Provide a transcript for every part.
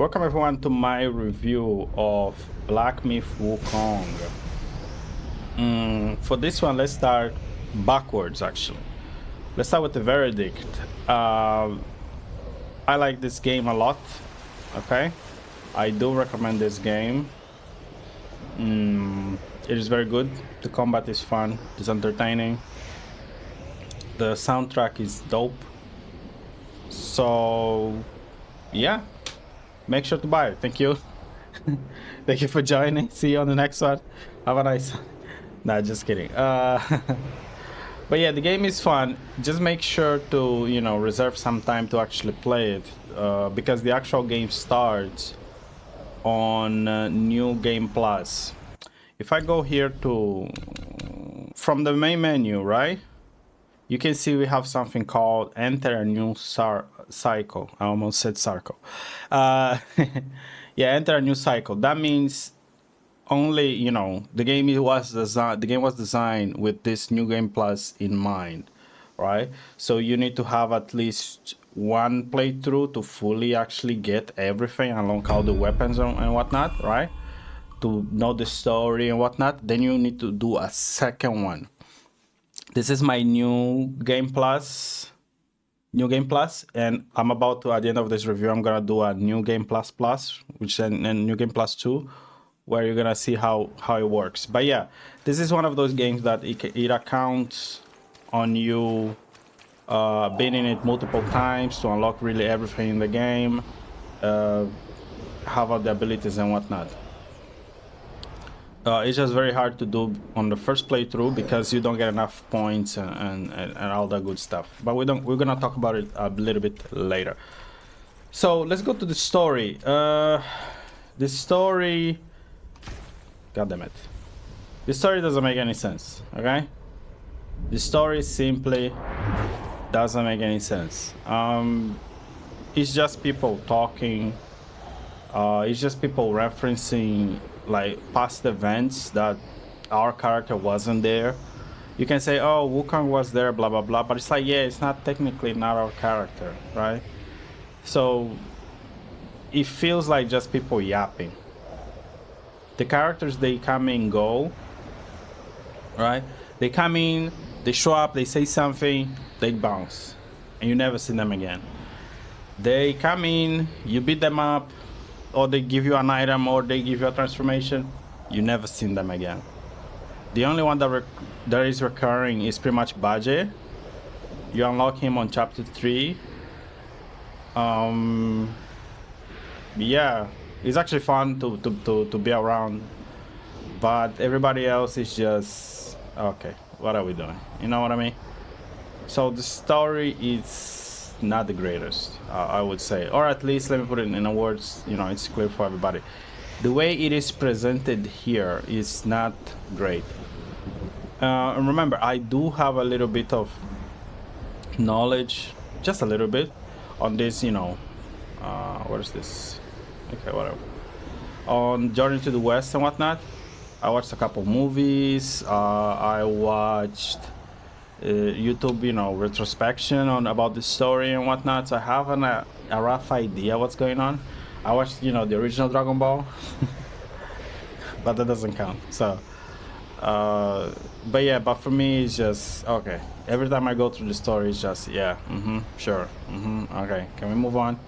Welcome everyone to my review of Black Myth Wukong. For this one, let's start backwards actually. Let's start with the verdict. I like this game a lot, okay? I do recommend this game. It is very good. The combat is fun, it's entertaining. The soundtrack is dope. So, yeah. Make sure to buy it. Thank you. Thank you for joining. See you on the next one. Have a nice one. Nah, just kidding. But yeah, the game is fun. Just make sure to, reserve some time to actually play it. Because the actual game starts on New Game Plus. If I go here from the main menu, right? You can see we have something called Enter a New Cycle. I almost said circle. Yeah, enter a new cycle. That means only, the game was designed with this New Game Plus in mind, right? So you need to have at least one playthrough to fully actually get everything, unlock all the weapons and whatnot, right? To know the story and whatnot. Then you need to do a second one. This is my New Game Plus, and I'm about to, at the end of this review, I'm gonna do a New Game Plus, which and New Game Plus 2, where you're gonna see how it works. But yeah, this is one of those games that it accounts on you being in it multiple times to unlock really everything in the game, have all the abilities and whatnot. It's just very hard to do on the first playthrough because you don't get enough points and all that good stuff. But we're gonna talk about it a little bit later. So let's go to the story. The story, god damn it, the story doesn't make any sense. Okay, the story simply doesn't make any sense. It's just people talking. It's just people referencing like past events that our character wasn't there. You can say, oh, Wukong was there, blah blah blah, but it's like, yeah, it's not technically not our character, right? So it feels like just people yapping. The characters, they come and go, right? They come in, they show up, they say something, they bounce, and you never see them again. They come in, you beat them up, or they give you an item, or they give you a transformation, you never seen them again. The only one that is recurring is pretty much Baje. You unlock him on chapter 3. Yeah, it's actually fun to be around, but everybody else is just okay, what are we doing? You know what I mean? So the story is not the greatest, I would say, or at least let me put it in words, it's clear for everybody. The way it is presented here is not great. And remember, I do have a little bit of knowledge, just a little bit, on this, what is this? Okay, whatever. On Journey to the West and whatnot. I watched a couple movies. I watched YouTube, retrospection about the story and whatnot. So I have a rough idea what's going on. I watched, the original Dragon Ball, but that doesn't count. So, but yeah, but for me, it's just okay. Every time I go through the story, it's just yeah, sure, okay. Can we move on?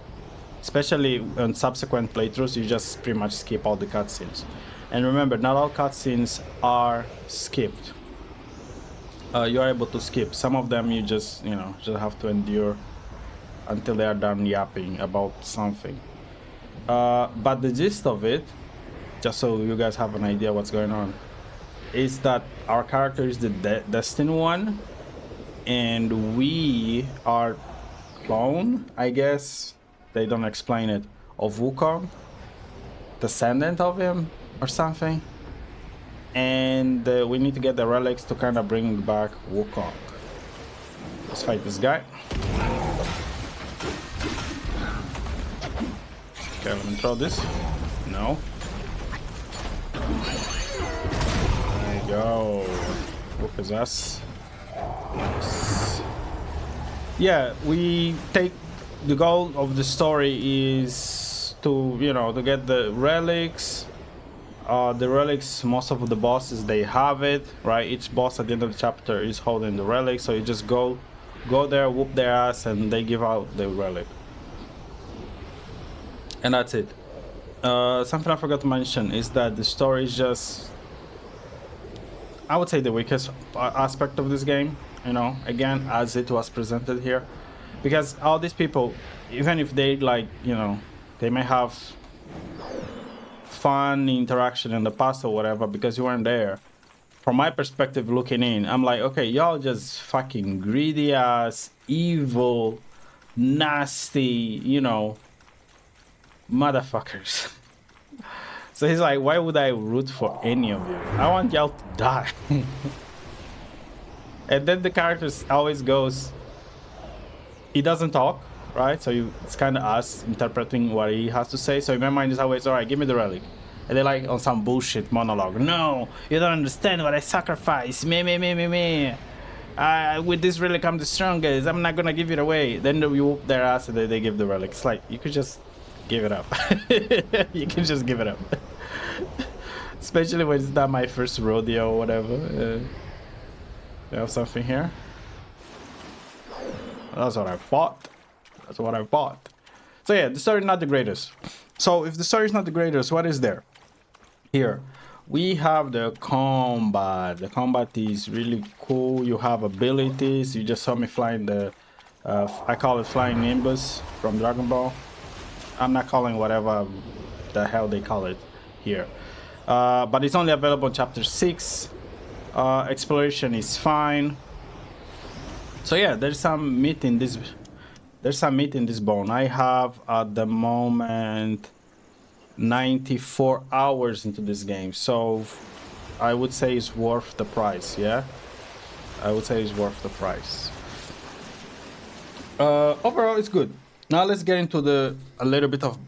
Especially on subsequent playthroughs, you just pretty much skip all the cutscenes. And remember, not all cutscenes are skipped. You are able to skip some of them. You just have to endure until they are done yapping about something. But the gist of it, just so you guys have an idea what's going on, is that our character is the destined one, and we are clone, I guess they don't explain it, of Wukong, descendant of him or something. And we need to get the relics to kind of bring back Wukong. Let's fight this guy. Okay, let me throw this. No. There you go. Whoop his ass. Nice. Yeah, we take the goal of the story is to, you know, to get the relics. The relics, most of the bosses, they have it, right? Each boss at the end of the chapter is holding the relic, so you just go there, whoop their ass, and they give out the relic. And that's it. Something I forgot to mention is that the story is just, I would say, the weakest aspect of this game, you know, again, as it was presented here. Because all these people, even if they, like, you know, they may have fun interaction in the past or whatever, because you weren't there. From my perspective looking in, I'm like, okay, y'all just fucking greedy ass, evil, nasty, you know, motherfuckers. So he's like, why would I root for any of you? I want y'all to die. And then the character always goes, he doesn't talk, right? So it's kind of us interpreting what he has to say. So in my mind is always, all right, give me the relic. And they're like on some bullshit monologue. No, you don't understand what I sacrificed. Me. With this relic, I'm the strongest. I'm not gonna give it away. Then you whoop their ass and they give the relic. It's like, you could just give it up. You can just give it up. Especially when it's not my first rodeo or whatever. You have something here? That's what I thought. That's what I thought. So yeah, the story is not the greatest. So if the story is not the greatest, what is there? Here, we have the combat. The combat is really cool. You have abilities. You just saw me flying the, I call it flying Nimbus from Dragon Ball. I'm not calling whatever the hell they call it here. But it's only available in chapter 6. Exploration is fine. So yeah, there's some meat in this. There's some meat in this bone. I have at the moment 94 hours into this game, so I would say it's worth the price. Yeah, I would say it's worth the price. Overall, it's good. Now let's get into a little bit of,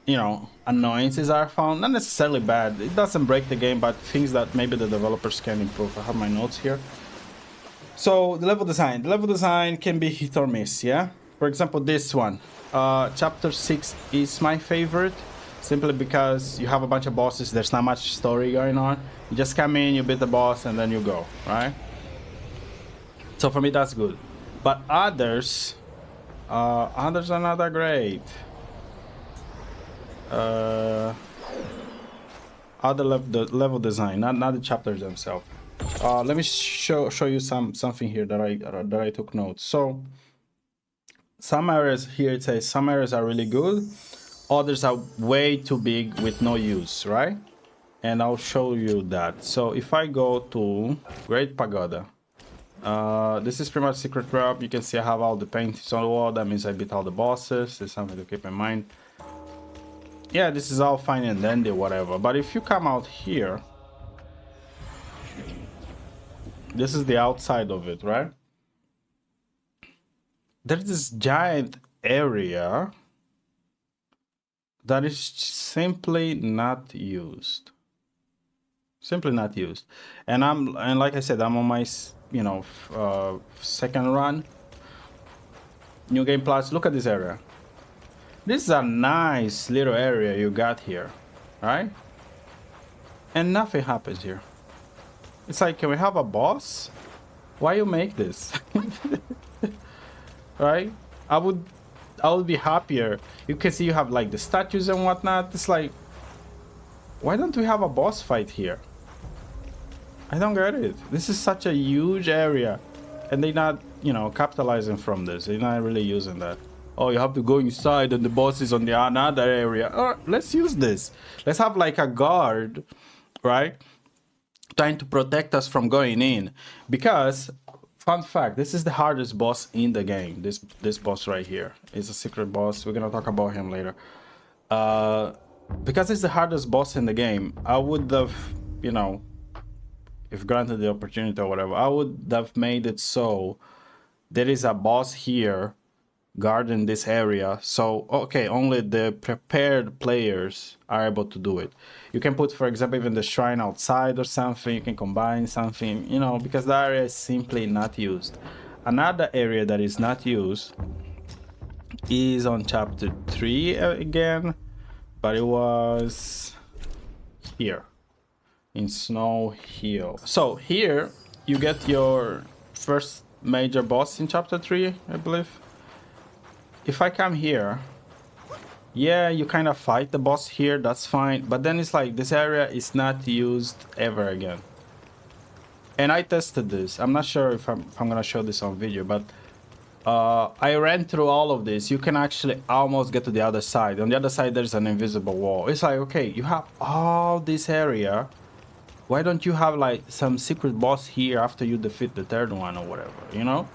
you know, annoyances I found. Not necessarily bad. It doesn't break the game, but things that maybe the developers can improve. I have my notes here. So the level design. The level design can be hit or miss. Yeah. For example, this one. Chapter 6 is my favorite, simply because you have a bunch of bosses. There's not much story going on. You just come in, you beat the boss, and then you go. Right. So for me, that's good. But others are not that great. The level design, not the chapters themselves. Let me show you something here that I took notes. So some areas here, it says some areas are really good, others are way too big with no use, right? And I'll show you that. So if I go to Great Pagoda, this is pretty much secret drop. You can see I have all the paintings on the wall. That means I beat all the bosses. It's something to keep in mind. Yeah, this is all fine and dandy, whatever. But if you come out here, this is the outside of it, right? There's this giant area that is simply not used. Simply not used. And like I said, I'm on my, you know, second run. New Game Plus. Look at this area. This is a nice little area you got here, right? And nothing happens here. It's like, can we have a boss? Why you make this? Right? I would be happier. You can see you have like the statues and whatnot. It's like, why don't we have a boss fight here? I don't get it. This is such a huge area, and they're not, you know, capitalizing from this. They're not really using that. Oh, you have to go inside and the boss is on the another area. Let's use this. Let's have like a guard, right? Trying to protect us from going in. Because, fun fact, this is the hardest boss in the game. This boss right here is a secret boss. We're gonna talk about him later. Because it's the hardest boss in the game, I would have, you know, if granted the opportunity or whatever, I would have made it so there is a boss here guarding this area. So, okay, only the prepared players are able to do it. You can put, for example, even the shrine outside or something. You can combine something, you know, because the area is simply not used. Another area that is not used is on chapter 3 again. but it was here in Snow Hill. So here you get your first major boss in chapter 3, I believe. If I come here, yeah, you kind of fight the boss here, that's fine, but then it's like this area is not used ever again. And I tested this. I'm not sure if I'm gonna show this on video, but I ran through all of this. You can actually almost get to the other side. On the other side, there's an invisible wall. It's like, okay, you have all this area. Why don't you have like some secret boss here after you defeat the third one or whatever, you know?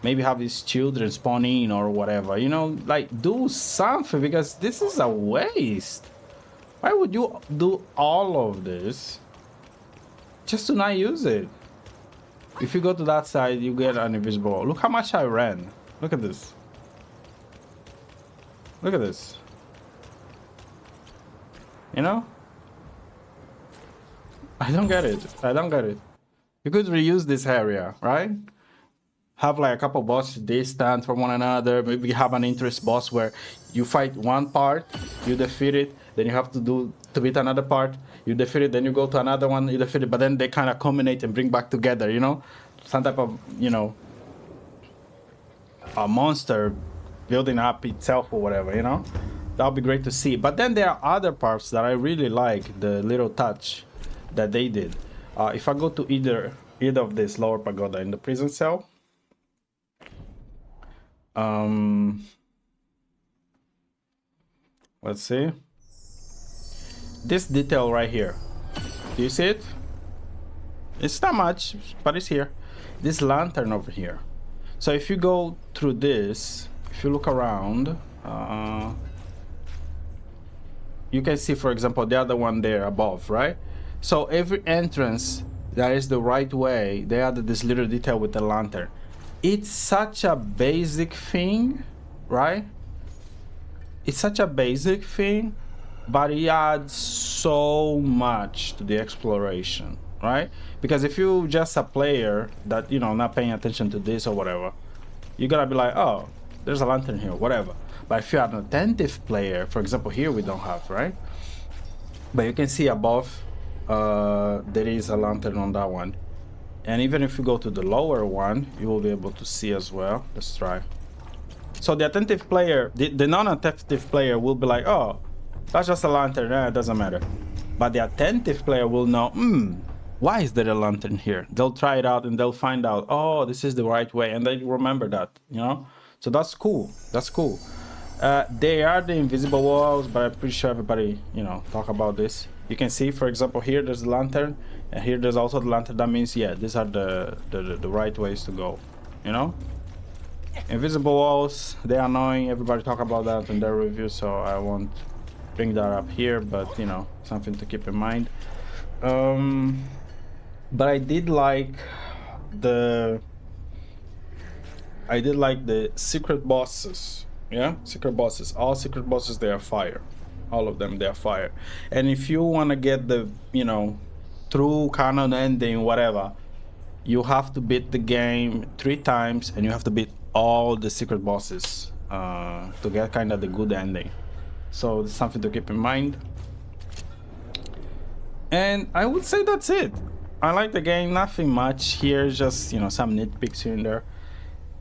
Maybe have his children spawn in or whatever, you know? Like, do something, because this is a waste. Why would you do all of this just to not use it? If you go to that side, you get an invisible wall. Look how much I ran. Look at this. Look at this. You know? I don't get it. I don't get it. You could reuse this area, right? Have like a couple bosses distant from one another. Maybe have an interest boss where you fight one part, you defeat it, then you have to beat another part, you defeat it, then you go to another one, you defeat it, but then they kind of culminate and bring back together, you know? Some type of, you know, a monster building up itself or whatever, you know? That would be great to see. But then there are other parts that I really like, the little touch that they did. If I go to either of this lower pagoda in the prison cell, let's see. This detail right here. Do you see it? It's not much, but it's here. This lantern over here. So if you go through this, if you look around, you can see, for example, the other one there above, right? So every entrance that is the right way, they added this little detail with the lantern. It's such a basic thing, right? It's such a basic thing, but it adds so much to the exploration, right? Because if you just a player that, you know, not paying attention to this or whatever, you're gonna be like, oh, there's a lantern here, whatever. But if you're an attentive player, for example, here we don't have, right? But you can see above, there is a lantern on that one. And even if you go to the lower one, you will be able to see as well. Let's try. So the attentive player, the non-attentive player will be like, oh, that's just a lantern, it doesn't matter. But the attentive player will know, why is there a lantern here? They'll try it out and they'll find out, oh, this is the right way, and they remember that, you know? So that's cool, that's cool. They are the invisible walls, but I'm pretty sure everybody, you know, talk about this. You can see, for example, here there's the lantern, and here there's also the lantern. That means, yeah, these are the right ways to go, you know? Invisible walls, they're annoying. Everybody talk about that in their review, so I won't bring that up here, but, you know, something to keep in mind. But I did like the secret bosses. Yeah, secret bosses. All secret bosses, they are fire. All of them, they are fire. And if you want to get the, you know, true canon ending, whatever, you have to beat the game 3 times, and you have to beat all the secret bosses to get kind of the good ending. So it's something to keep in mind. And I would say that's it. I like the game. Nothing much here, just, you know, some nitpicks here and there.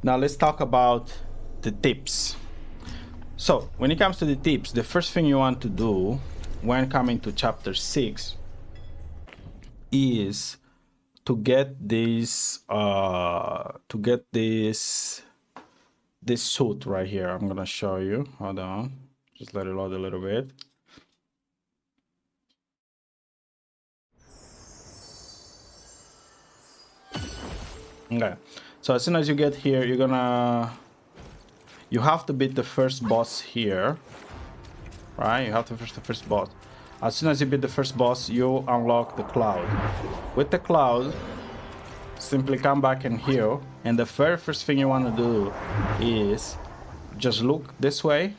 Now let's talk about the tips. So when it comes to the tips, the first thing you want to do when coming to chapter 6 is to get this this suit right here. I'm gonna show you. Hold on, just let it load a little bit. Okay, so as soon as you get here, you have to beat the first boss here, right? You have to first the first boss. As soon as you beat the first boss, you unlock the cloud. With the cloud, simply come back and heal, and the very first thing you want to do is just look this way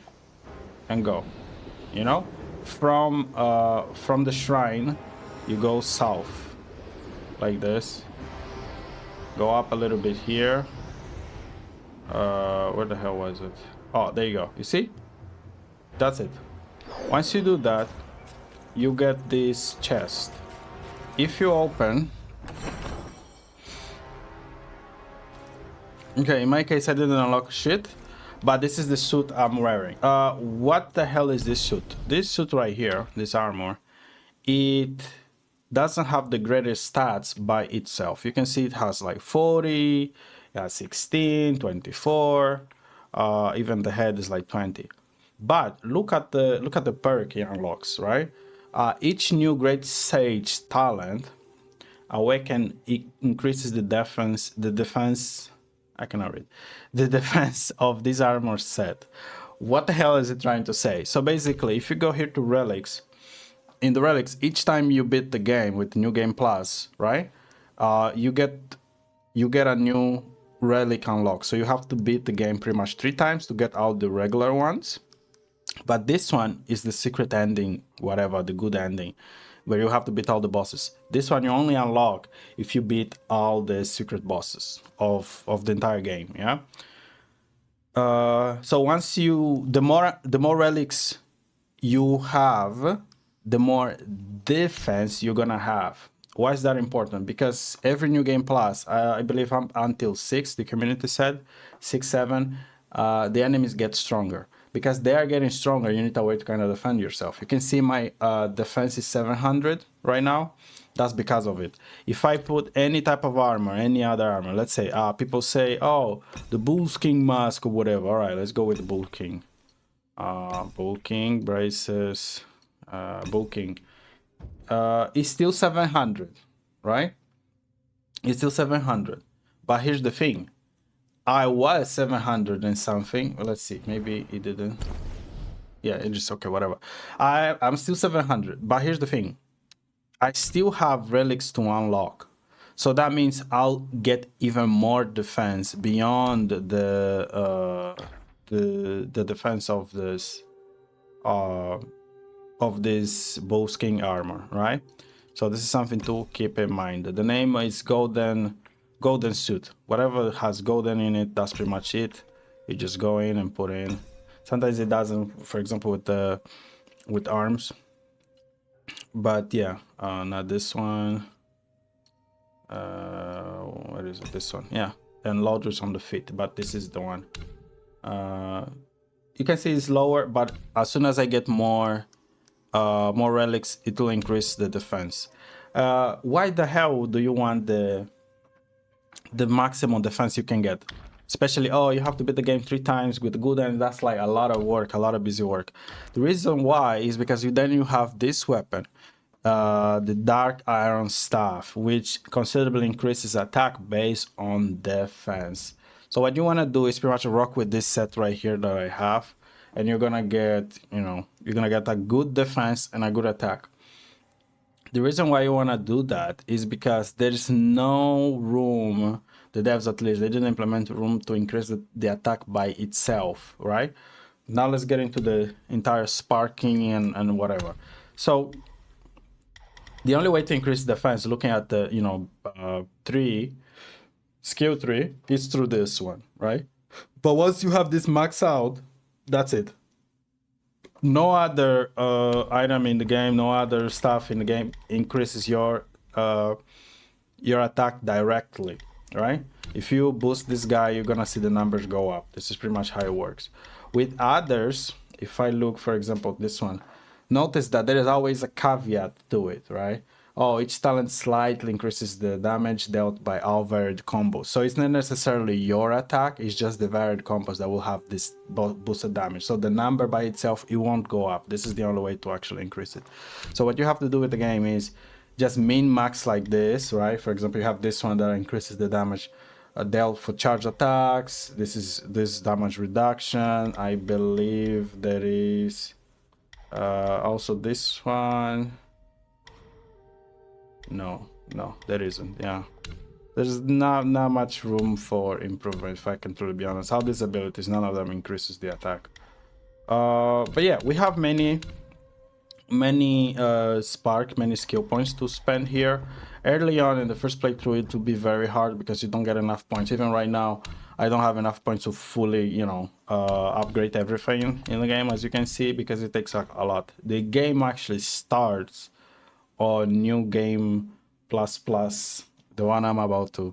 and go. You know, from the shrine, you go south like this. Go up a little bit here. Where the hell was it? Oh, there you go. You see? That's it. Once you do that, you get this chest. If you open, okay, in my case I didn't unlock shit, but this is the suit I'm wearing. What the hell is this suit? This suit right here, this armor, it doesn't have the greatest stats by itself. You can see it has like 40, 16, 24, even the head is like 20. But look at the perk it unlocks, right? Each new great sage talent awaken, it increases the defense I cannot read the defense of this armor set. What the hell is it trying to say? So basically, if you go here to relics, in the relics, each time you beat the game with New Game Plus, right, you get a new relic unlock. So you have to beat the game pretty much 3 times to get all the regular ones. But this one is the secret ending, whatever, the good ending, where you have to beat all the bosses. This one you only unlock if you beat all the secret bosses of the entire game, yeah? So once the more relics you have, the more defense you're gonna have. Why is that important? Because every New Game Plus, I believe until 6, the community said, 6, 7, the enemies get stronger. Because they are getting stronger, you need a way to kind of defend yourself. You can see my defense is 700 right now. That's because of it. If I put any type of armor, any other armor, let's say, people say, oh, the Bull King mask or whatever. All right, let's go with the Bull King. Bull King, braces, Bull King. It's still 700, right? It's still 700. But here's the thing. I was 700 and something. Well, let's see. Maybe it didn't. Yeah, it just okay, whatever. I'm still 700. But here's the thing. I still have relics to unlock. So that means I'll get even more defense beyond the defense of this Bull King armor, right? So this is something to keep in mind. The name is golden suit. Whatever has golden in it, that's pretty much it. You just go in and put in. Sometimes it doesn't, for example, with arms. But yeah, not this one. What is it? This one, yeah. And loaders on the feet, but this is the one. You can see it's lower, but as soon as I get more relics, it will increase the defense. Why the hell do you want the maximum defense you can get? Especially, oh, you have to beat the game 3 times with the good end. That's like a lot of work, a lot of busy work. The reason why is because then you have this weapon, the dark iron staff, which considerably increases attack based on defense. So what you want to do is pretty much rock with this set right here that I have, and you're gonna get, you're gonna get a good defense and a good attack. The reason why you want to do that is because there's no room, the devs at least, they didn't implement room to increase the attack by itself, right? Now let's get into the entire sparking and whatever. So the only way to increase defense, looking at the, skill 3, is through this one, right? But once you have this max out, that's it. No other item in the game, no other stuff in the game increases your attack directly, right? If you boost this guy, you're gonna see the numbers go up. This is pretty much how it works. With others, if I look, for example, this one, notice that there is always a caveat to it, right? Oh, each talent slightly increases the damage dealt by all varied combos. So it's not necessarily your attack, it's just the varied combos that will have this boosted damage. So the number by itself, it won't go up. This is the only way to actually increase it. So what you have to do with the game is just min-max like this, right? For example, you have this one that increases the damage dealt for charge attacks. This damage reduction. I believe there is also this one. No, there isn't. Yeah, there's not much room for improvement, if I can truly be honest. All these abilities, none of them increases the attack. But yeah, we have many spark, many skill points to spend here. Early on in the first playthrough, it will be very hard because you don't get enough points. Even right now, I don't have enough points to fully, you know, upgrade everything in the game, as you can see, because it takes a lot. The game actually starts on New Game plus plus, the one I'm about to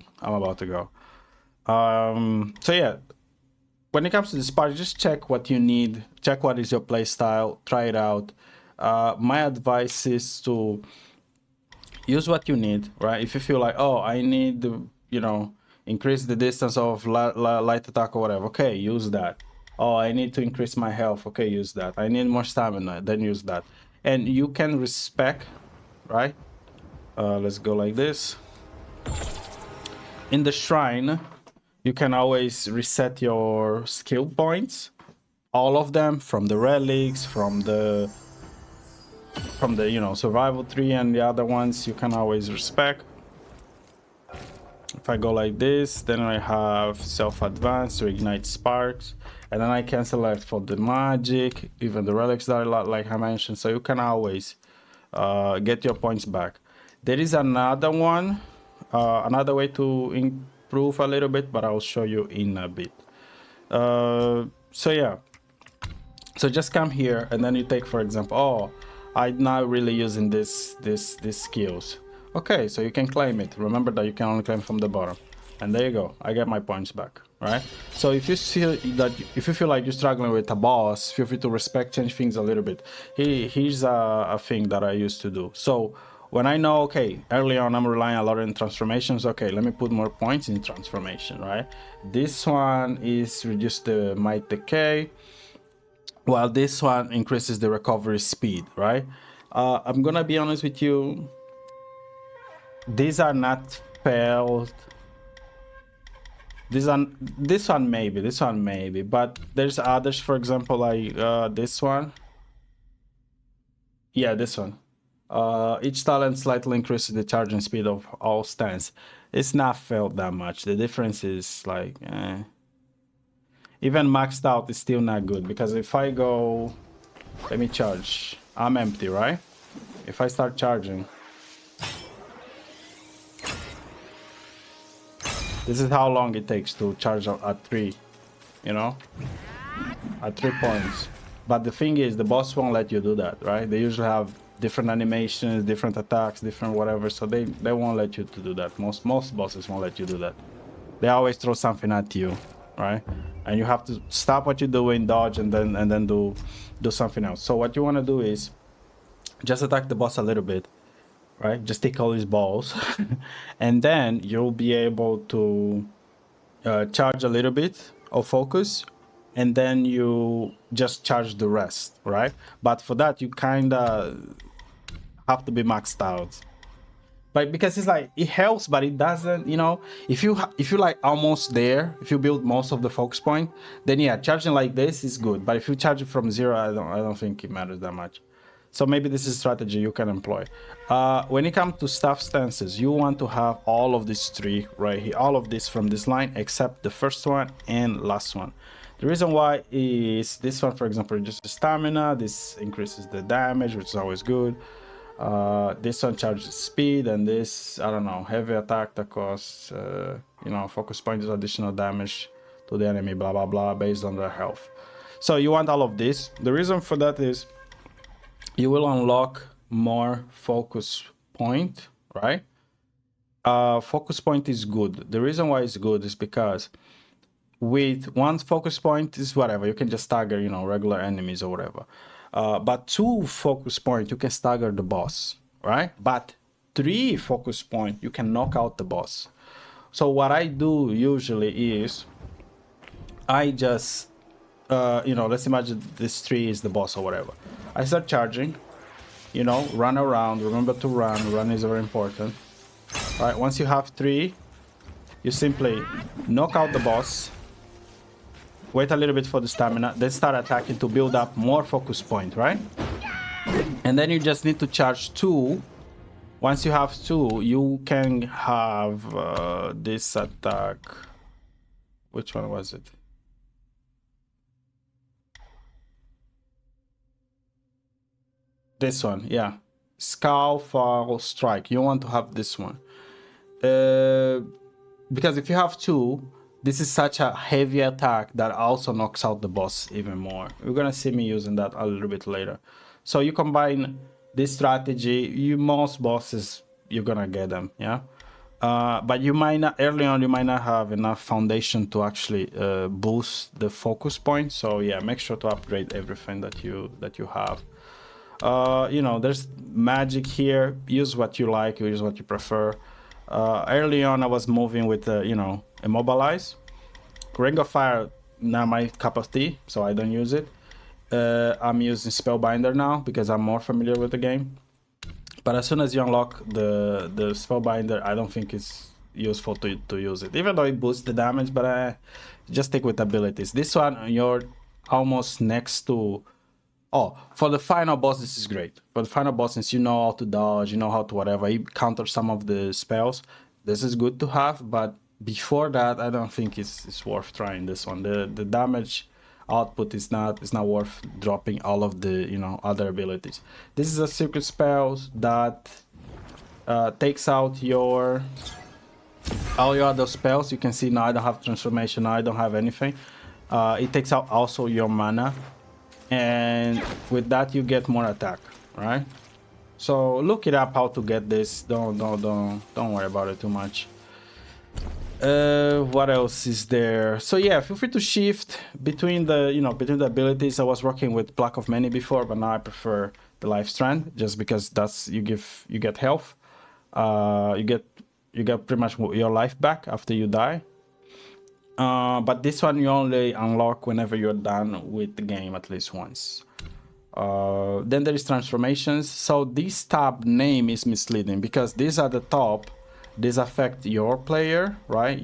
go. So yeah, when it comes to this part, just check what you need, check what is your play style, try it out. My advice is to use what you need, right? If you feel like, oh, I need to, you know, increase the distance of light attack or whatever, okay, use that. Oh, I need to increase my health, okay, use that. I need more stamina, then use that. And you can respec, right? Let's go like this. In the shrine, you can always reset your skill points, all of them, from the relics, from the you know, survival tree, and the other ones you can always respec. If I go like this, then I have self-advance to ignite sparks, and then I can select for the magic, even the relics that like I mentioned, so you can always get your points back. There is another one, another way to improve a little bit, but I'll show you in a bit. So yeah, so just come here, and then you take, for example, oh, I'm not really using these skills. Okay, so you can claim it. Remember that you can only claim from the bottom, and there you go. I get my points back, right? So if you feel like you're struggling with a boss, feel free to respect, change things a little bit. Here's a thing that I used to do. So when I know, okay, early on I'm relying a lot on transformations, okay, let me put more points in transformation, right? This one is reduce the might decay, while this one increases the recovery speed, right? I'm gonna be honest with you, these are not failed. This one maybe, but there's others, for example, like this one. Yeah, this one. Each talent slightly increases the charging speed of all stands. It's not failed that much. The difference is like, even maxed out is still not good, because if I go, let me charge. I'm empty, right? If I start charging, this is how long it takes to charge at 3, you know, at 3 points. But the thing is, the boss won't let you do that, right? They usually have different animations, different attacks, different whatever, so they won't let you to do that. Most bosses won't let you do that. They always throw something at you, right? And you have to stop what you're doing, dodge, and then do something else. So what you want to do is just attack the boss a little bit, right? Just take all these balls, and then you'll be able to charge a little bit of focus, and then you just charge the rest, right? But for that, you kind of have to be maxed out. But because it's like, it helps, but it doesn't, you know, if you like almost there, if you build most of the focus point, then yeah, charging like this is good. But if you charge it from 0, I don't think it matters that much. So maybe this is a strategy you can employ. When it comes to staff stances, you want to have all of these 3 right here, all of this from this line, except the first one and last one. The reason why is this one, for example, reduces stamina, this increases the damage, which is always good. This one charges speed, and this, I don't know, heavy attack that costs, you know, focus points, additional damage to the enemy, blah, blah, blah, based on their health. So you want all of this. The reason for that is you will unlock more focus point, right? Focus point is good. The reason why it's good is because with one focus point is whatever, you can just stagger, you know, regular enemies or whatever. But 2 focus point, you can stagger the boss, right? But 3 focus point, you can knock out the boss. So what I do usually is I just, you know, let's imagine this 3 is the boss or whatever. I start charging, you know, run around. Remember to run. Run is very important. All right, once you have 3, you simply knock out the boss, wait a little bit for the stamina, then start attacking to build up more focus point, right? And then you just need to charge 2. Once you have 2, you can have this attack. Which one was it? This one, yeah. Fall Strike. You want to have this one. Because if you have 2, this is such a heavy attack that also knocks out the boss even more. You're gonna see me using that a little bit later. So you combine this strategy, most bosses, you're gonna get them, yeah? But you might not, early on, you might not have enough foundation to actually boost the focus point. So yeah, make sure to upgrade everything that you have. You know, there's magic here. Use what you like, use what you prefer. Early on, I was moving with, you know, Immobilize. Ring of Fire, not my cup of tea, so I don't use it. I'm using Spellbinder now because I'm more familiar with the game. But as soon as you unlock the Spellbinder, I don't think it's useful to use it. Even though it boosts the damage, but just stick with abilities. This one, you're almost next to... Oh, for the final boss, this is great. For the final boss, since you know how to dodge, you know how to whatever, you counter some of the spells. This is good to have, but before that, I don't think it's worth trying this one. The damage output is not worth dropping all of the, you know, other abilities. This is a secret spell that takes out your all your other spells. You can see now I don't have transformation, now I don't have anything. It takes out also your mana, and with that you get more attack, right? So look it up how to get this. Don't worry about it too much. What else is there? So yeah, feel free to shift between the, you know, between the abilities. I was working with Pluck of Many before, but now I prefer the Life Strand, just because that's you get health. You get pretty much your life back after you die. But this one you only unlock whenever you're done with the game at least once. Then there is transformations. So this tab name is misleading because these are the top. These affect your player, right?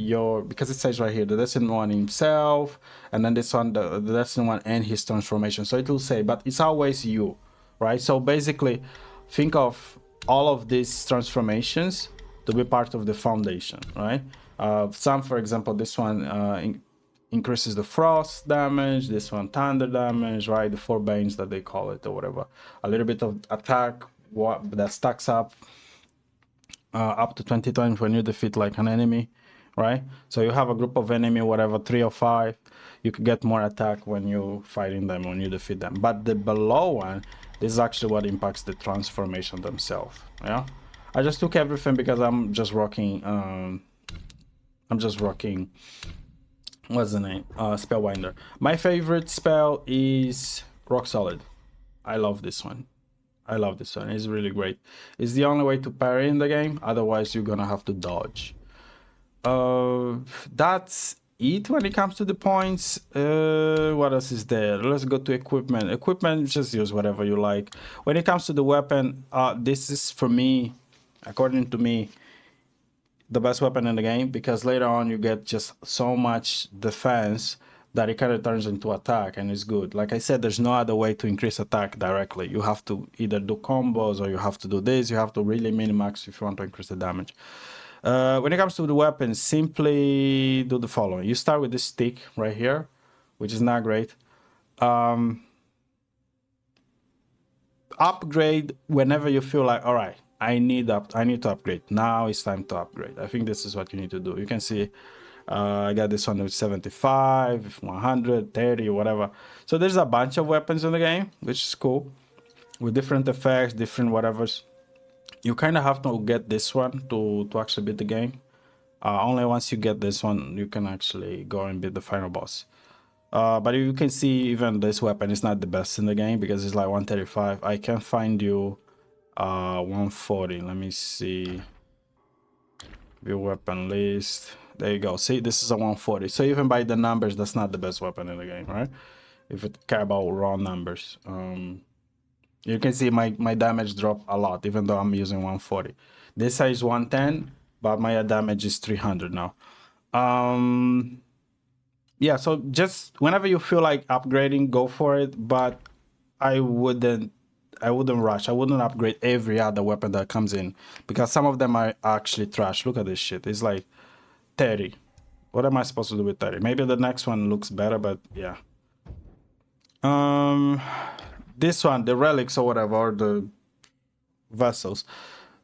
Because it says right here the Destined One himself, and then this one the Destined One and his transformation. So it will say, but it's always you, right? So basically, think of all of these transformations to be part of the foundation, right? Some, for example, this one increases the frost damage, this one thunder damage, right? The 4 banes that they call it or whatever. A little bit of attack that stacks up to 20 times when you defeat like an enemy, right? So you have a group of enemy, whatever, 3 or 5, you could get more attack when you fighting them, when you defeat them. But the below one, this is actually what impacts the transformation themselves, yeah? I just took everything because I'm just rocking, what's the name? Spellbinder. My favorite spell is Rock Solid. I love this one. It's really great. It's the only way to parry in the game. Otherwise, you're gonna have to dodge. That's it when it comes to the points. What else is there? Let's go to equipment. Equipment, just use whatever you like. When it comes to the weapon, this is, for me, according to me, the best weapon in the game, because later on you get just so much defense that it kind of turns into attack, and it's good. Like I said, there's no other way to increase attack directly. You have to either do combos or you have to do this. You have to really min-max if you want to increase the damage. When it comes to the weapons, simply do the following. You start with this stick right here, which is not great. Upgrade whenever you feel like, all right, I need to upgrade. Now it's time to upgrade. I think this is what you need to do. You can see I got this one with 75, 100, 30, whatever. So there's a bunch of weapons in the game, which is cool, with different effects, different whatevers. You kind of have to get this one to actually beat the game. Only once you get this one, you can actually go and beat the final boss. But you can see even this weapon is not the best in the game because it's like 135. I can find you 140. Let me see. View weapon list. There you go. See, this is a 140. So even by the numbers, that's not the best weapon in the game, right? If you care about raw numbers. You can see my damage drop a lot, even though I'm using 140. This is 110, but my damage is 300 now. Yeah, so just whenever you feel like upgrading, go for it. But I wouldn't rush. I wouldn't upgrade every other weapon that comes in, because some of them are actually trash. Look at this shit. It's like 30. What am I supposed to do with 30? Maybe the next one looks better, but yeah. This one, the relics or whatever, or the vessels.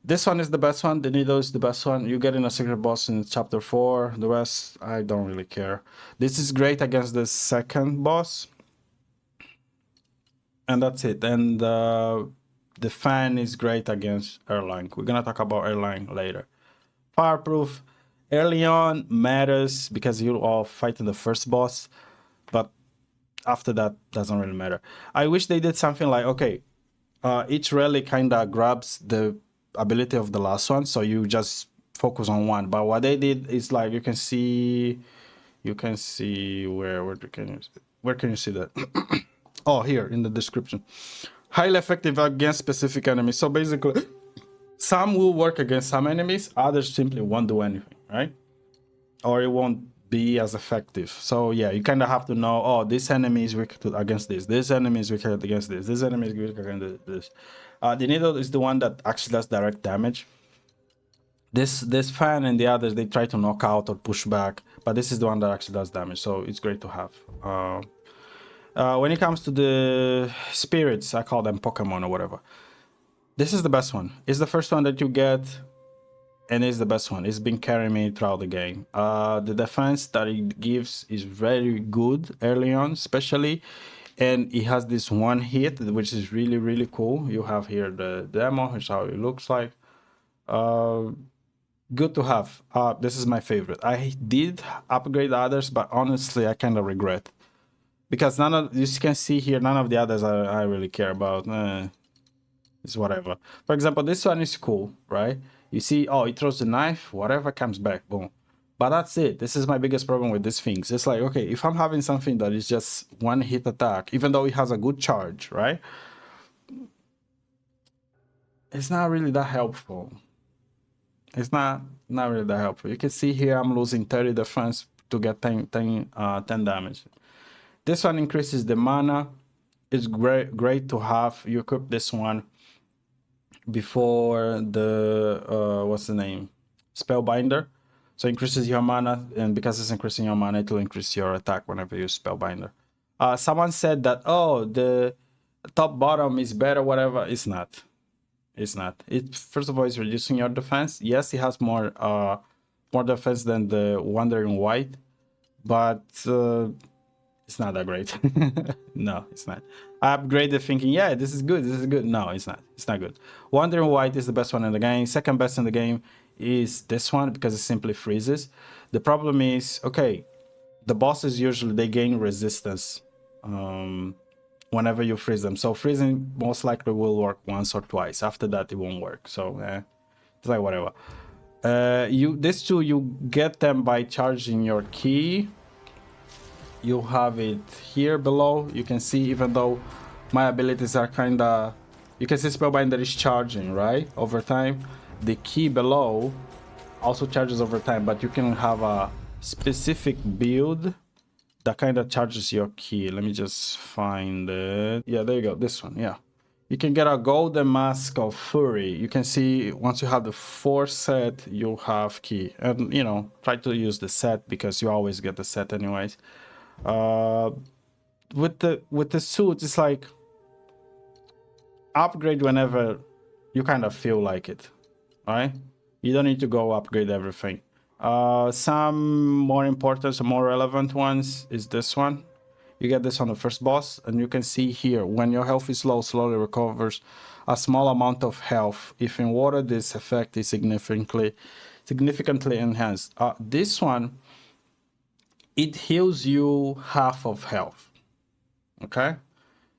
This one is the best one. The needle is the best one. You get in a secret boss in chapter 4. The rest, I don't really care. This is great against the second boss. And that's it. And the fan is great against airline. We're gonna talk about airline later. Fireproof early on matters because you all fight in the first boss, but after that doesn't really matter. I wish they did something like, okay, each rally kind of grabs the ability of the last one, so you just focus on one. But what they did is like you can see where can you see that? Oh, here in the description. Highly effective against specific enemies. So basically, some will work against some enemies, others simply won't do anything, right? Or it won't be as effective. So yeah, you kind of have to know, oh, this enemy is weak against this enemy is weak against this enemy is weak against this. The needle is the one that actually does direct damage. This fan and the others, they try to knock out or push back, but this is the one that actually does damage, so it's great to have. When it comes to the spirits, I call them Pokemon or whatever. This is the best one. It's the first one that you get, and it's the best one. It's been carrying me throughout the game. The defense that it gives is very good early on, especially, and it has this one hit, which is really, really cool. You have here the demo, which is how it looks like. Good to have. This is my favorite. I did upgrade the others, but honestly, I kind of regret. Because none of, you can see here, none of the others I really care about. It's whatever. For example, this one is cool, right? You see, oh, it throws the knife, whatever comes back, boom. But that's it. This is my biggest problem with these things. It's like, okay, if I'm having something that is just one hit attack, even though it has a good charge, right? It's not really that helpful. It's not really that helpful. You can see here I'm losing 30 defense to get 10 damage. This one increases the mana. It's great to have. You equip this one before the what's the name? Spellbinder. So increases your mana, and because it's increasing your mana, it will increase your attack whenever you use Spellbinder. Someone said that, oh, the top bottom is better, whatever. It's not. It's not. It first of all is reducing your defense. Yes, it has more defense than the Wandering White, but it's not that great. No, it's not. I upgraded thinking, yeah, this is good. This is good. No, it's not. It's not good. Wandering White is the best one in the game. Second best in the game is this one because it simply freezes. The problem is, okay, the bosses usually they gain resistance whenever you freeze them. So freezing most likely will work once or twice. After that, it won't work. So it's like whatever. These two you get them by charging your key. You have it here below. You can see, even though my abilities are kind of, you can see Spellbinder is charging, right, over time. The key below also charges over time, but you can have a specific build that kind of charges your key. Let me just find it. Yeah, there you go, this one. Yeah, you can get a golden mask of fury. You can see once you have the 4 set, you have key, and you know, try to use the set because you always get the set anyways. With the suit, it's like upgrade whenever you kind of feel like it, right? You don't need to go upgrade everything. Some more important, some more relevant ones is this one. You get this on the first boss, and you can see here when your health is low, slowly recovers a small amount of health. If in water, this effect is significantly enhanced. This one, it heals you half of health. Okay,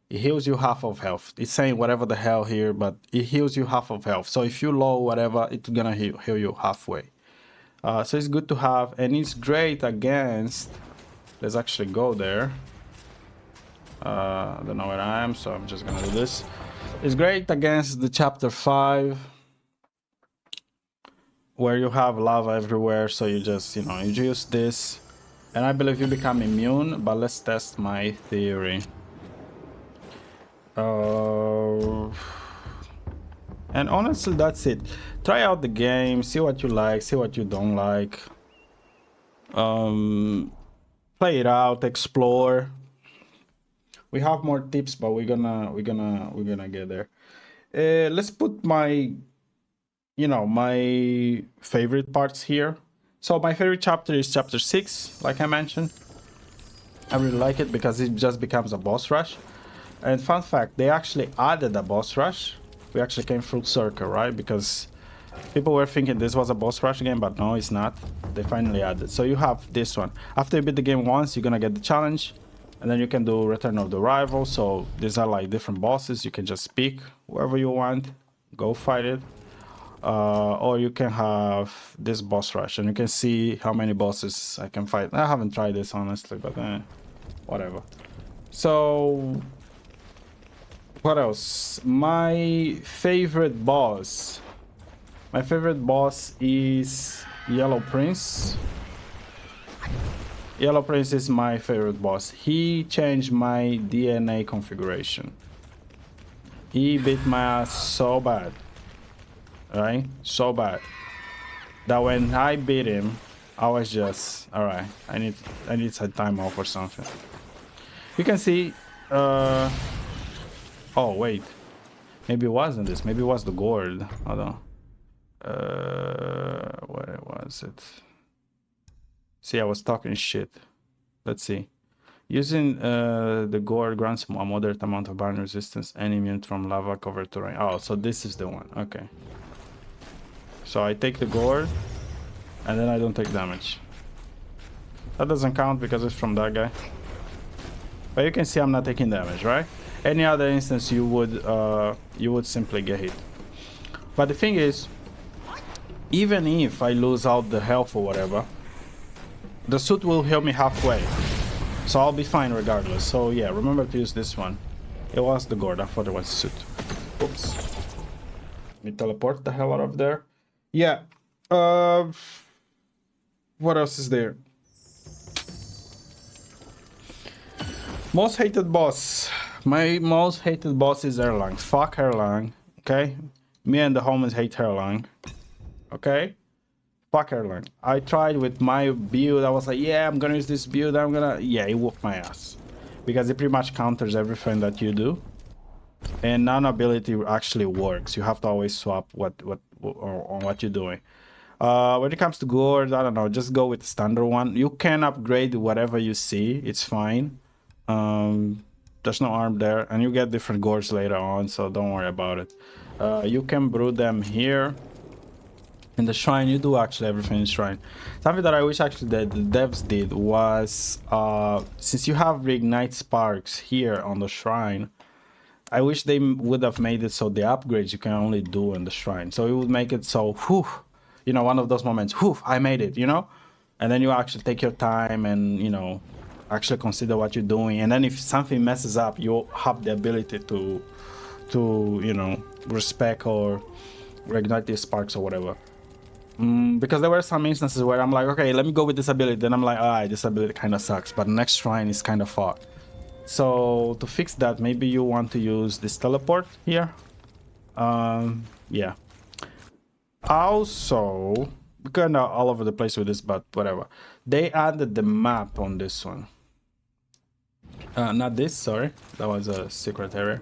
it heals you half of health. It's saying whatever the hell here, but it heals you half of health. So if you low whatever, it's gonna heal you halfway. So it's good to have, and it's great against, let's actually go there. I don't know where I am, so I'm just gonna do this. It's great against the chapter 5, where you have lava everywhere, so you just, you know, you use this, and I believe you become immune, but let's test my theory. And honestly, that's it. Try out the game, see what you like, see what you don't like. Play it out, explore. We have more tips, but we're gonna get there. Let's put my you know, my favorite parts here. So my favorite chapter is chapter 6, like I mentioned. I really like it because it just becomes a boss rush. And fun fact, they actually added a boss rush. We actually came full circle, right? Because people were thinking this was a boss rush game, but no, it's not. They finally added. So you have this one. After you beat the game once, you're gonna get the challenge. And then you can do Return of the Rival. So these are like different bosses. You can just pick whoever you want, go fight it. Or you can have this boss rush, and you can see how many bosses I can fight. I haven't tried this honestly, but whatever. So what else? My favorite boss is Yellow Prince. Yellow Prince is my favorite boss. He changed my DNA configuration. He beat my ass so bad, right? So bad that when I beat him, I was just, all right, I need some time off or something. You can see, oh wait, maybe it wasn't this. Maybe it was the gourd. Hold on. Where was it? See, I was talking shit. Let's see. Using the gourd grants a moderate amount of burn resistance and immune from lava covered terrain. Oh, so this is the one. Okay. So I take the gourd, and then I don't take damage. That doesn't count because it's from that guy. But you can see I'm not taking damage, right? Any other instance you would simply get hit. But the thing is, even if I lose out the health or whatever, the suit will heal me halfway. So I'll be fine regardless. So yeah, remember to use this one. It was the gourd, I thought it was the suit. Oops. Let me teleport the hell out of there. Yeah. What else is there? Most hated boss. My most hated boss is Erlang. Fuck Erlang. Okay? Me and the homies hate Erlang. Okay? Fuck Erlang. I tried with my build. I was like, yeah, I'm gonna use this build. Yeah, it whooped my ass. Because it pretty much counters everything that you do. And non-ability actually works. You have to always swap on what you're doing. When it comes to gourd, I don't know, just go with the standard one. You can upgrade whatever you see, it's fine. There's no arm there, and you get different gourds later on, so don't worry about it. You can brew them here. In the shrine, you do actually everything in the shrine. Something that I wish actually that the devs did was, since you have reignite sparks here on the shrine, I wish they would have made it so the upgrades you can only do in the shrine. So it would make it so, whew, you know, one of those moments, whew, I made it, you know? And then you actually take your time and, you know, actually consider what you're doing. And then if something messes up, you have the ability to you know, respec or reignite the sparks or whatever. Because there were some instances where I'm like, okay, let me go with this ability. Then I'm like, alright, this ability kind of sucks, but the next shrine is kind of far. So to fix that, maybe you want to use this teleport here. Yeah. Also, we're kind of all over the place with this, but whatever. They added the map on this one. Not this, sorry. That was a secret area.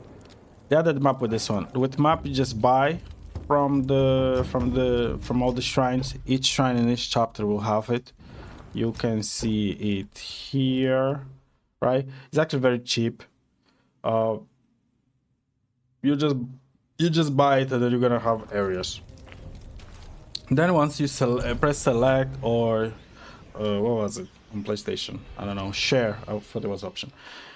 They added the map with this one. With map, you just buy from all the shrines. Each shrine in each chapter will have it. You can see it here, right? It's actually very cheap. You just buy it, and then you're gonna have areas. Then once you press select, or what was it on PlayStation? I don't know, share. I thought it was option.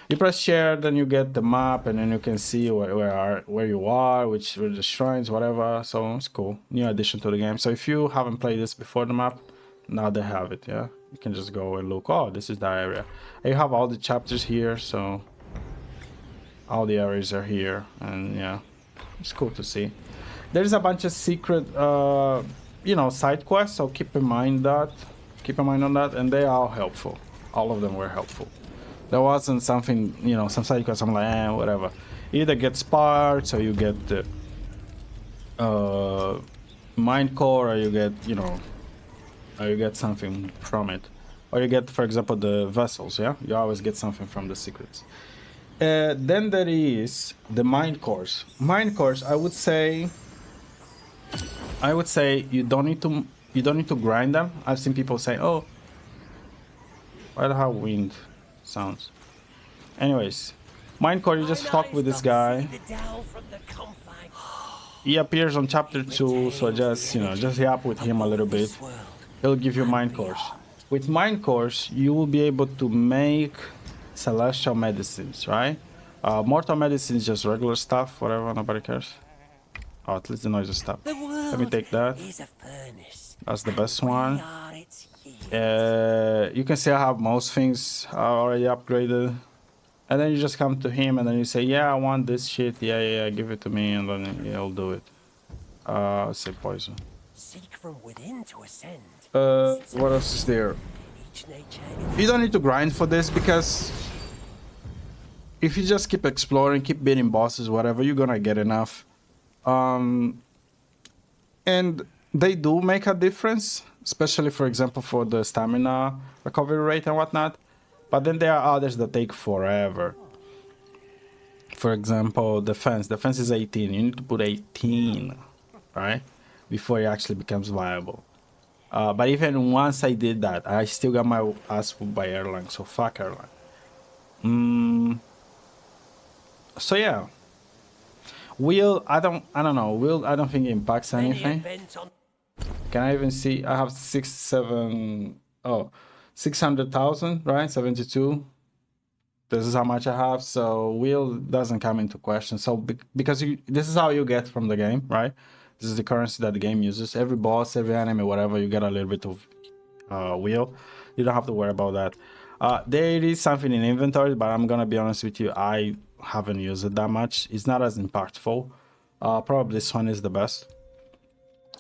You press share, then you get the map, and then you can see where you are, where the shrines, whatever. So it's cool, new addition to the game. So if you haven't played this before, the map, now they have it. Yeah, you can just go and look. Oh, this is that area. And you have all the chapters here, so all the areas are here, and yeah, it's cool to see. There's a bunch of secret, you know, side quests. So keep in mind on that, and they are helpful. All of them were helpful. There wasn't something, you know, some side quests I'm like, whatever. You either get sparks, or you get the mind core, or you get, you know, or you get something from it, or you get, for example, the vessels. Yeah, you always get something from the secrets. Then there is the mind cores. Mind cores, I would say, I would say you don't need to grind them. I've seen people say, "Oh, why the hell wind sounds?" Anyways, Minecore, you just talk with this guy. He appears on chapter 2, so just just yap with him a little bit. He'll give you Minecores. With Minecores, you will be able to make celestial medicines, right? Mortal medicine is just regular stuff, whatever, nobody cares. Oh, at least the noise is stopped. Let me take that. That's the best one. You can see I have most things already upgraded. And then you just come to him and then you say, yeah, I want this shit. Yeah, give it to me. And then he'll do it. Let's say poison. Seek from within to ascend. What else is there? You don't need to grind for this because if you just keep exploring, keep beating bosses, whatever, you're gonna get enough. And they do make a difference, especially, for example, for the stamina recovery rate and whatnot. But then there are others that take forever. For example, defense. Defense is 18. You need to put 18, right? Before it actually becomes viable. But even once I did that, I still got my ass whooped by Erlang, so fuck Erlang. So yeah. Wheel, I don't know. Wheel, I don't think it impacts anything. Can I even see? I have 600,000, right? 72. This is how much I have. So wheel doesn't come into question. So because this is how you get from the game, right? This is the currency that the game uses. Every boss, every enemy, whatever, you get a little bit of wheel. You don't have to worry about that. There is something in inventory, but I'm gonna be honest with you, I haven't used it that much. It's not as impactful. Probably this one is the best.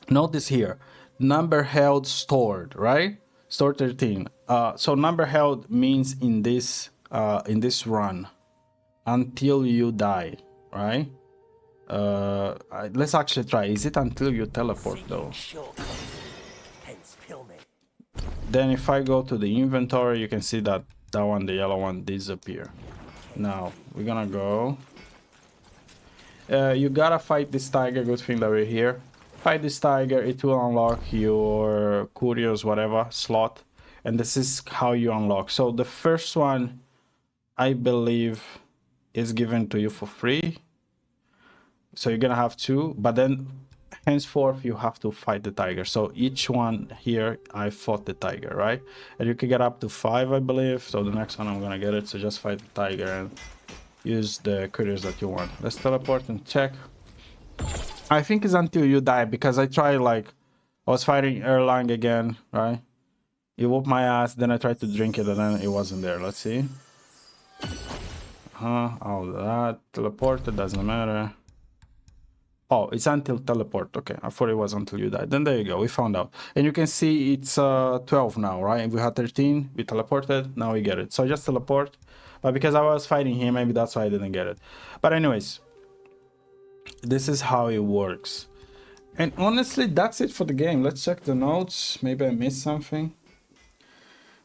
Notice here, number held stored, right? Store 13. So number held means in this run until you die, right? Let's actually try. Is it until you teleport though? Then if I go to the inventory, you can see that that one, the yellow one, disappear. Now we're gonna go. You gotta fight this tiger. Good thing that we're here. Fight this tiger. It will unlock your curious whatever slot, and this is how you unlock. So the first one, I believe, is given to you for free. So you're gonna have two, but then henceforth you have to fight the tiger. So each one here, I fought the tiger, right? And you can get up to 5, I believe. So the next one I'm gonna get it. So just fight the tiger and use the critters that you want. Let's teleport and check. I think it's until you die, because I tried, like, I was fighting Erlang again, right? He whooped my ass, then I tried to drink it and then it wasn't there. Let's see. All that teleported, doesn't matter. Oh, it's until teleport. Okay, I thought it was until you die. Then there you go, we found out. And you can see it's 12 now, right? And we had 13, we teleported, now we get it. So just teleport. But because I was fighting him, maybe that's why I didn't get it. But anyways, this is how it works. And honestly, that's it for the game. Let's check the notes. Maybe I missed something.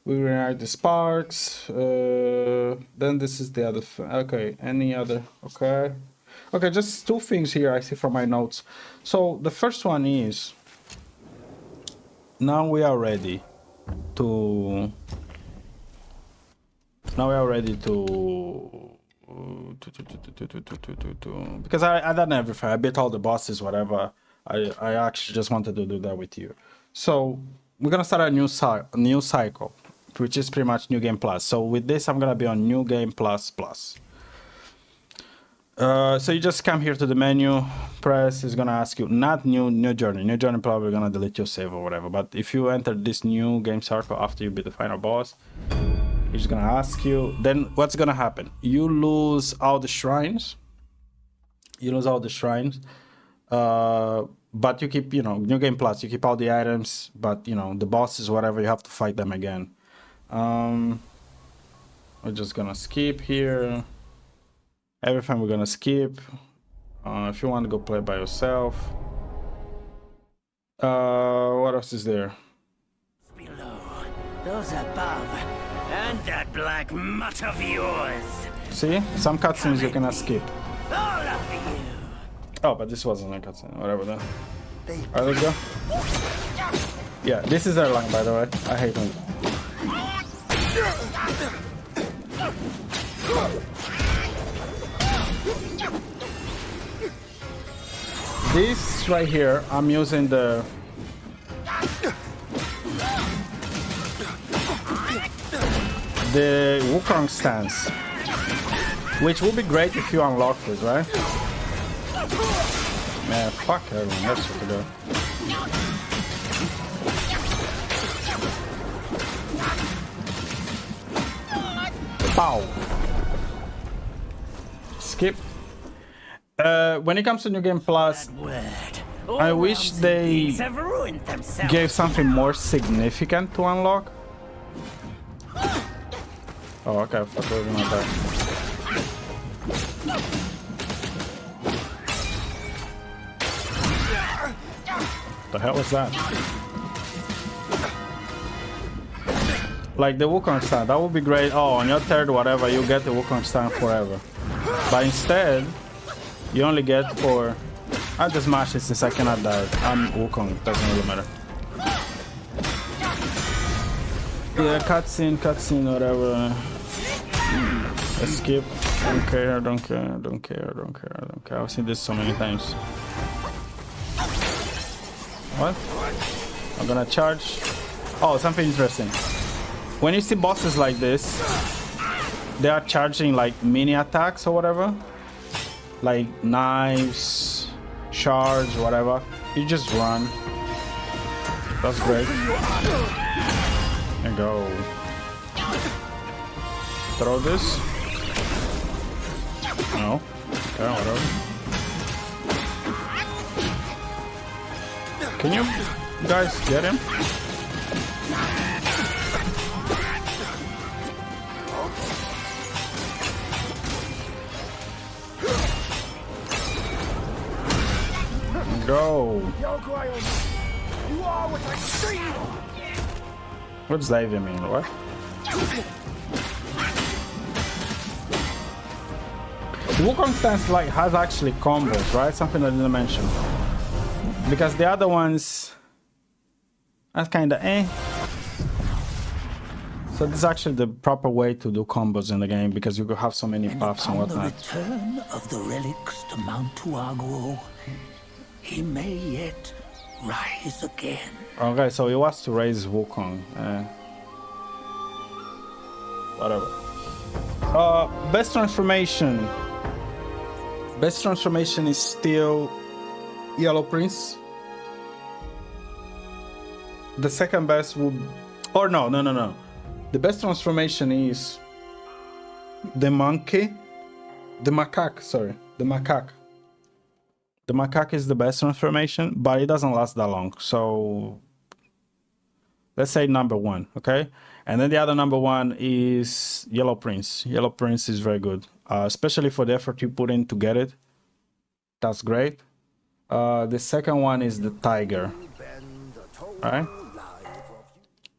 We rewrite the sparks. Then this is the other. Okay, any other? Okay. Okay, just two things here I see from my notes. So the first one is, now we are ready to. Now we are ready to. Because I done everything. I beat all the bosses, whatever. I actually just wanted to do that with you. So we're gonna start a new cycle, which is pretty much New Game Plus. So with this, I'm gonna be on New Game Plus Plus. So you just come here to the menu, press. It's gonna ask you not new journey. New journey probably gonna delete your save or whatever. But if you enter this new game circle after you beat the final boss, it's gonna ask you. Then what's gonna happen? You lose all the shrines. But you keep, New Game Plus. You keep all the items, but the bosses, whatever, you have to fight them again. We're just gonna skip here. Everything we're gonna skip. If you want to go play by yourself. What else is there? Below, those above, and that black mutt of yours. See, some cutscenes you cannot skip. All of you. Oh, but this wasn't a cutscene. Whatever then. Alright, let's go. Yeah, this is Erlang, by the way. I hate him. This right here, I'm using the Wukong stance, which would be great if you unlock it, right? Man, fuck everyone, that's what to do. Pow! Skip. When it comes to New Game Plus, I wish they gave something more significant to unlock. Oh, okay, I thought we were gonna die. The hell was that? Like the Wukong stand, that would be great. Oh, on your third whatever, you get the Wukong stand forever. But instead, you only get for... I just smash it since I cannot die. I'm Wukong, doesn't really matter. Yeah, cutscene, whatever. Escape. Don't care. I've seen this so many times. What? I'm gonna charge. Oh, something interesting. When you see bosses like this, they are charging like mini attacks or whatever. Like knives, shards, whatever. You just run. That's great. And go. Throw this. No. Okay, whatever. Can you guys get him? Go. What does that even mean? What? The Wukong stance like has actually combos, right? Something I didn't mention. Because the other ones are kinda eh. So this is actually the proper way to do combos in the game because you could have so many paths and whatnot. The return of the relics to Mount Tuaguo, he may yet rise again. Okay, so he was to raise Wukong. Whatever. Best transformation. Best transformation is still Yellow Prince. The second best would... Or no. The best transformation is the monkey. The macaque, sorry. The macaque. The macaque is the best transformation, but it doesn't last that long. So let's say number one, okay? And then the other number one is Yellow Prince. Yellow Prince is very good, especially for the effort you put in to get it. That's great. The second one is the tiger. All right?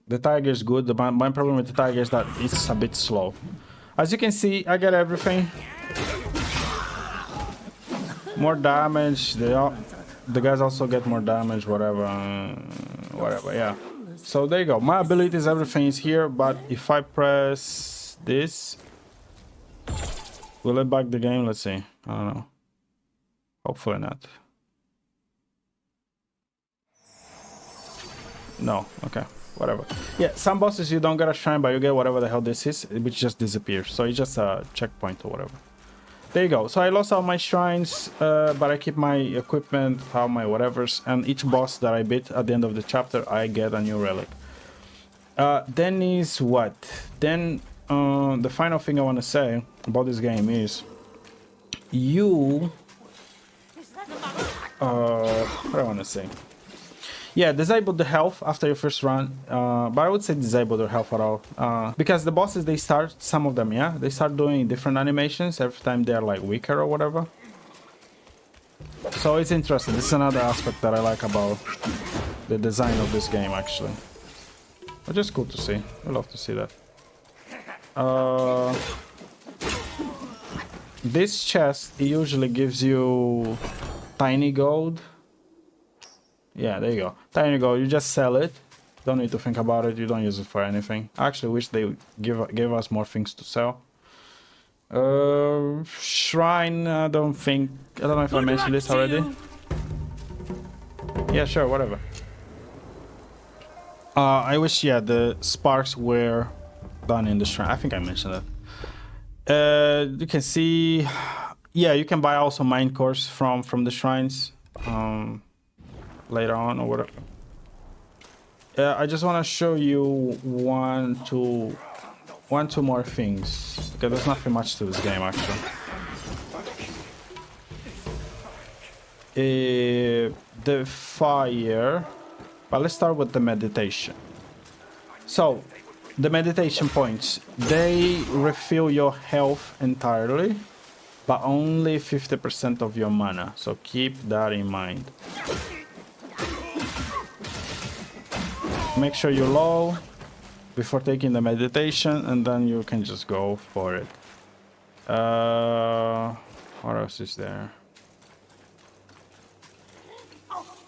The tiger is good. My problem with the tiger is that it's a bit slow. As you can see, I get everything. More damage. The guys also get more damage, whatever, yeah. So there you go. My abilities, everything is here, but if I press this, will it bug the game? Let's see. I don't know. Hopefully not. No, okay, whatever. Yeah, some bosses you don't get a shrine, but you get whatever the hell this is, which just disappears. So it's just a checkpoint or whatever. There you go. So I lost all my shrines, but I keep my equipment, all my whatevers, and each boss that I beat at the end of the chapter, I get a new relic. Then is what? Then the final thing I want to say about this game is you... what do I want to say? Yeah, disable the health after your first run, but I would say disable their health at all. Because the bosses, they start, some of them, yeah, they start doing different animations every time they're like weaker or whatever. So it's interesting. This is another aspect that I like about the design of this game, actually. Which is cool to see. I love to see that. This chest, it usually gives you tiny gold. Yeah, there you go. There you go. You just sell it. Don't need to think about it. You don't use it for anything. I actually wish they gave us more things to sell. Shrine, I don't know if I mentioned this already. Yeah, sure, whatever. I wish, yeah, the sparks were done in the shrine. I think I mentioned that. You can see, yeah, you can buy also mine cores from the shrines later on or whatever. I just want to show you one, two more things, because there's nothing much to this game actually. The fire, but let's start with the meditation. So the meditation points, they refill your health entirely, but only 50% of your mana, so keep that in mind. Make sure you're low before taking the meditation, and then you can just go for it. What else is there?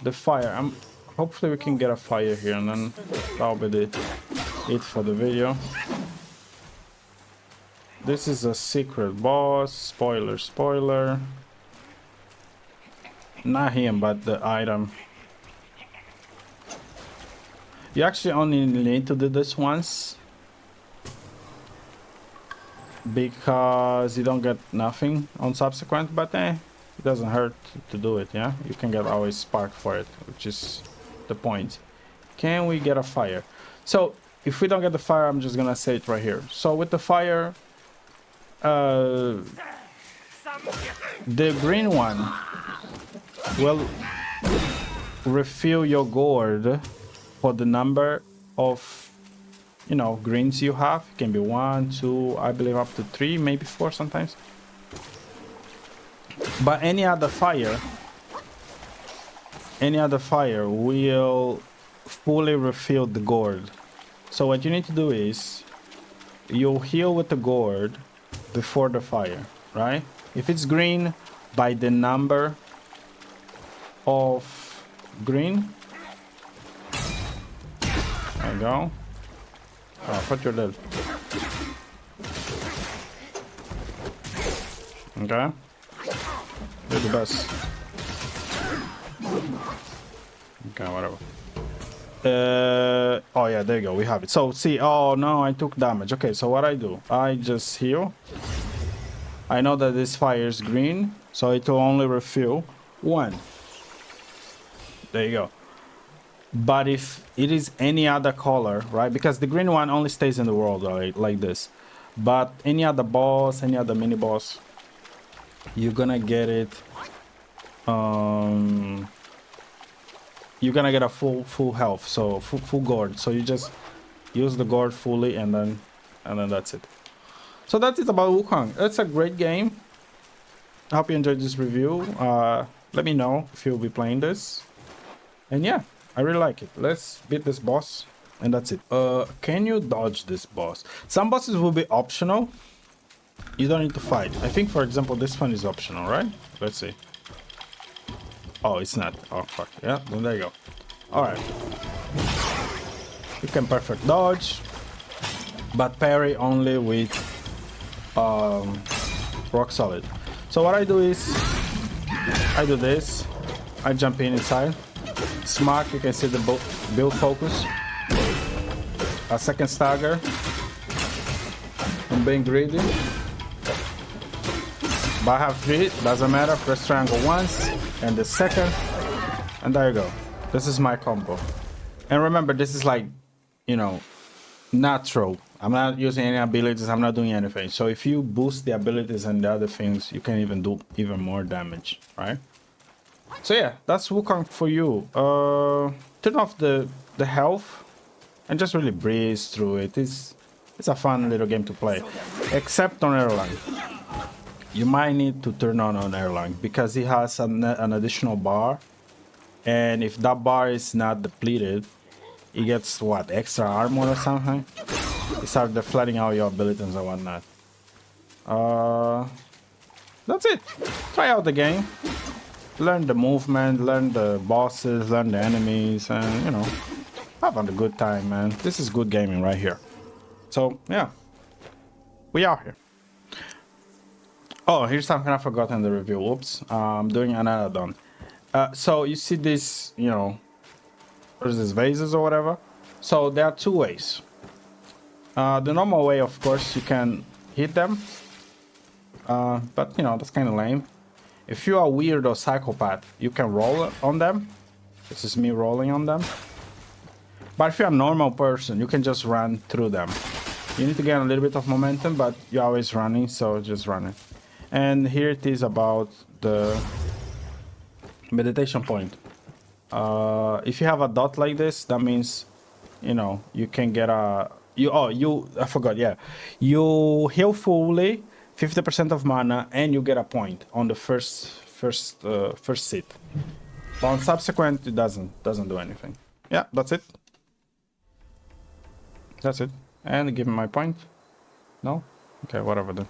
The fire. Hopefully we can get a fire here, and then that'll be it for the video. This is a secret boss. Spoiler. Not him, but the item. You actually only need to do this once, because you don't get nothing on subsequent, but it doesn't hurt to do it. Yeah, you can get always spark for it, which is the point. Can we get a fire? So if we don't get the fire, I'm just gonna say it right here. So with the fire, the green one will refill your gourd for the number of, you know, greens you have. It can be 1, 2, I believe up to 3, maybe 4 sometimes. But any other fire will fully refill the gourd. So what you need to do is you'll heal with the gourd before the fire, right? If it's green, by the number of green. There you go. Oh, put your lid. Okay. Do the best. Okay, whatever. Oh yeah, there you go. We have it. So see, oh no, I took damage. Okay, so what I do? I just heal. I know that this fire is green, so it will only refill 1. There you go. But if it is any other color, right? Because the green one only stays in the world, right? Like this. But any other boss, any other mini boss, you're gonna get it. You're gonna get a full health, so full gourd. So you just use the gourd fully, and then that's it. So that's it about Wukong. It's a great game. I hope you enjoyed this review. Let me know if you'll be playing this. And yeah, I really like it. Let's beat this boss, and that's it. Can you dodge this boss? Some bosses will be optional. You don't need to fight. I think, for example, this one is optional, right? Let's see. Oh, it's not. Oh, fuck. Yeah, then there you go. Alright. You can perfect dodge, but parry only with rock solid. So what I do is, I do this. I jump inside. Smack, you can see the build focus. A second stagger. I'm being greedy. But I have 3, doesn't matter. Press triangle once, and the second, and there you go. This is my combo. And remember, this is like, you know, natural. I'm not using any abilities, I'm not doing anything. So if you boost the abilities and the other things, you can even do even more damage, right? So yeah, that's Wukong for you. Turn off the health and just really breeze through it. It's a fun little game to play, except on Erlang. You might need to turn on Erlang because it has an additional bar, and if that bar is not depleted, it gets what, extra armor or something. It starts deflating out your abilities and whatnot. That's it. Try out the game. learn the movement, learn the bosses, learn the enemies, and you know, have a good time, man. This is good gaming right here. So yeah, we are here. Oh, here's something I forgot in the review. Oops, I'm doing an add-on. So you see this, you know, there's these vases or whatever. So there are two ways. The normal way, of course, you can hit them, but you know, that's kind of lame. If you are weird or psychopath, you can roll on them. This is me rolling on them. But if you're a normal person, you can just run through them. You need to gain a little bit of momentum, but you're always running, so just run it. And here it is about the meditation point. If you have a dot like this, that means, you know, you can get a... I forgot, yeah. You heal fully, 50% of mana, and you get a point on the first seat. On subsequent, it doesn't do anything. Yeah, that's it. That's it. And give me my point. No? Okay, whatever then.